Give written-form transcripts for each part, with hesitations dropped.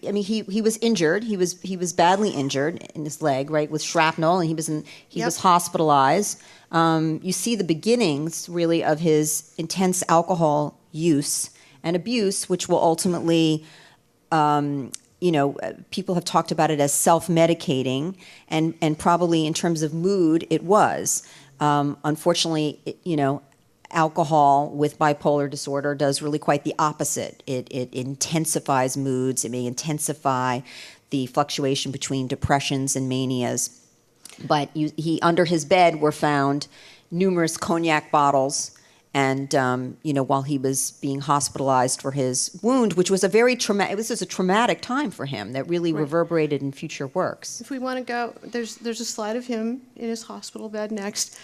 I mean, he was injured. He was badly injured in his leg, right, with shrapnel, and he was hospitalized. You see the beginnings, really, of his intense alcohol use and abuse, which will ultimately, people have talked about it as self-medicating, and probably in terms of mood, it was. Unfortunately, alcohol with bipolar disorder does really quite the opposite. It intensifies moods. It may intensify the fluctuation between depressions and manias. But under his bed were found numerous cognac bottles, and while he was being hospitalized for his wound, which was this is a traumatic time for him that really reverberated in future works. If we want to go, there's a slide of him in his hospital bed next.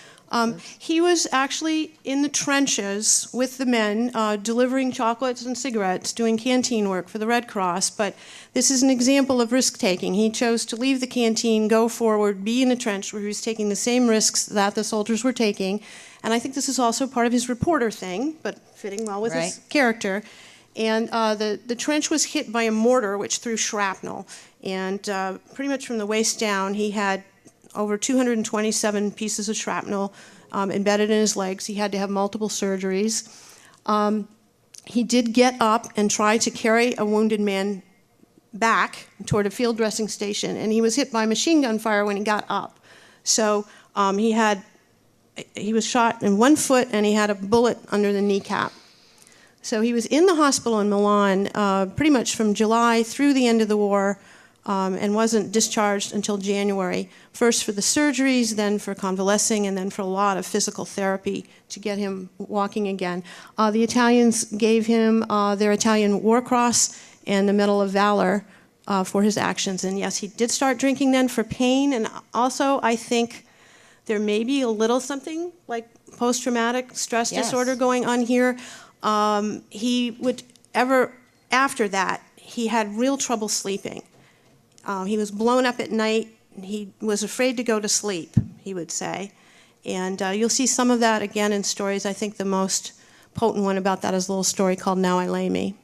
He was actually in the trenches with the men, delivering chocolates and cigarettes, doing canteen work for the Red Cross, but this is an example of risk-taking. He chose to leave the canteen, go forward, be in a trench where he was taking the same risks that the soldiers were taking, and I think this is also part of his reporter thing, but fitting well with his character. And the trench was hit by a mortar which threw shrapnel, and pretty much from the waist down, he had over 227 pieces of shrapnel embedded in his legs. He had to have multiple surgeries. He did get up and try to carry a wounded man back toward a field dressing station, and he was hit by machine gun fire when he got up. So he was shot in one foot, and he had a bullet under the kneecap. So he was in the hospital in Milan pretty much from July through the end of the war, and wasn't discharged until January, first for the surgeries, then for convalescing, and then for a lot of physical therapy to get him walking again. The Italians gave him their Italian War Cross and the Medal of Valor for his actions. And yes, he did start drinking then for pain, and also I think there may be a little something like post-traumatic stress disorder going on here. After that, he had real trouble sleeping. He was blown up at night. He was afraid to go to sleep, he would say. And you'll see some of that again in stories. I think the most potent one about that is a little story called Now I Lay Me,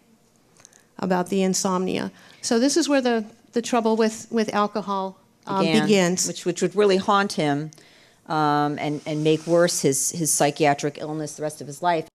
about the insomnia. So this is where the trouble with alcohol begins. Which would really haunt him and make worse his psychiatric illness the rest of his life.